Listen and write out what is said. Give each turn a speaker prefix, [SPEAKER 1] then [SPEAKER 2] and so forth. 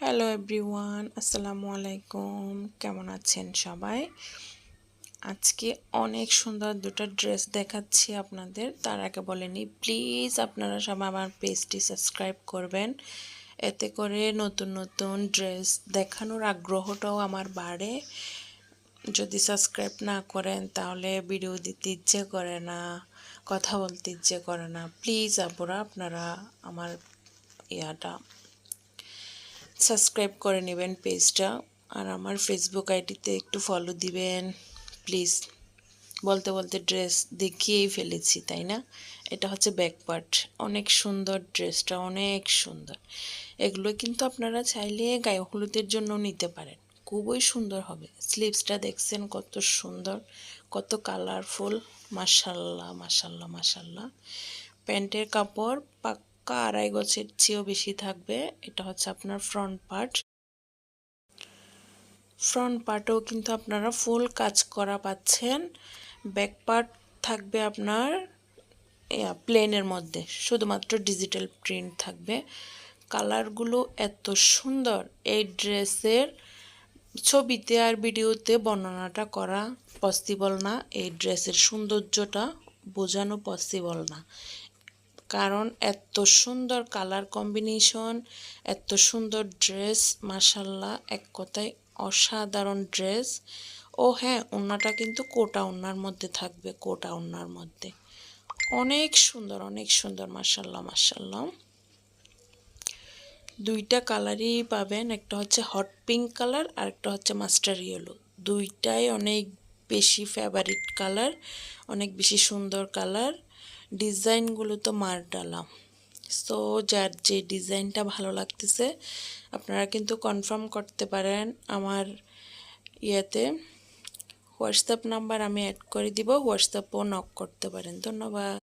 [SPEAKER 1] Hello everyone, আসসালামু আলাইকুম। কেমন আছেন সবাই? আজকে অনেক সুন্দর দুটো ড্রেস দেখাচ্ছি আপনাদের। তার আগে বলেনি প্লিজ আপনারা সবাই আমার পেজটি সাবস্ক্রাইব করবেন। এতে করে নতুন নতুন ড্রেস দেখানোর আগ্রহটাও আমার বাড়ে। যদি সাবস্ক্রাইব না করেন তাহলে ভিডিও দিতে ইচ্ছে করে না, কথা বলতে ইচ্ছে করে না। প্লিজ আপুরা আপনারা আমার ইয়াটা সাবস্ক্রাইব করে নেবেন পেজটা, আর আমার ফেসবুক আইডিতে একটু ফলো দিবেন প্লিজ। বলতে বলতে ড্রেস দেখিয়েই ফেলেছি, তাই না? এটা হচ্ছে ব্যাক পার্ট। অনেক সুন্দর ড্রেসটা, অনেক সুন্দর। এগুলো কিন্তু আপনারা চাইলে গায়ে হলুদের জন্য নিতে পারেন, খুবই সুন্দর হবে। স্লিভসটা দেখছেন কত সুন্দর, কত কালারফুল। মাশাল্লাহ মাশাল্লাহ মাশাল্লাহ। প্যান্টের কাপড় পাক্কা 2.5 গজের চেয়েও বেশি থাকবে। এটা হচ্ছে আপনার ফ্রন্ট পার্ট। ফ্রন্ট পার্টেও কিন্তু আপনারা ফুল কাজ করা পাচ্ছেন। ব্যাক পার্ট থাকবে আপনার প্লেনের মধ্যে, শুধুমাত্র ডিজিটাল প্রিন্ট থাকবে। কালারগুলো এত সুন্দর, এই ড্রেসের ছবিতে আর ভিডিওতে বর্ণনাটা করা পসিবল না। এই ড্রেসের সৌন্দর্যটা বোঝানো পসিবল না, কারণ এত সুন্দর কালার কম্বিনেশন, এত সুন্দর ড্রেস। মাশাল্লাহ, এক কথায় অসাধারণ ড্রেস। ও হ্যাঁ, ওড়নাটা কিন্তু কোটা ওড়নার মধ্যে থাকবে, কোটা ওড়নার মধ্যে। অনেক সুন্দর, অনেক সুন্দর। মাশাল্লাহ মাশাল্লাহ। দুইটা কালারই পাবেন, একটা হচ্ছে হট পিঙ্ক কালার আর একটা হচ্ছে মাস্টার ইয়েলো। দুইটাই অনেক বেশি ফেভারিট কালার, অনেক বেশি সুন্দর কালার। ডিজাইনগুলো তো মার ডালা। সো যার যে ডিজাইনটা ভালো লাগতেছে আপনারা কিন্তু কনফার্ম করতে পারেন আমার ইয়েতে। হোয়াটসঅ্যাপ নাম্বার আমি অ্যাড করে দিব, হোয়াটসঅ্যাপও নক করতে পারেন। ধন্যবাদ।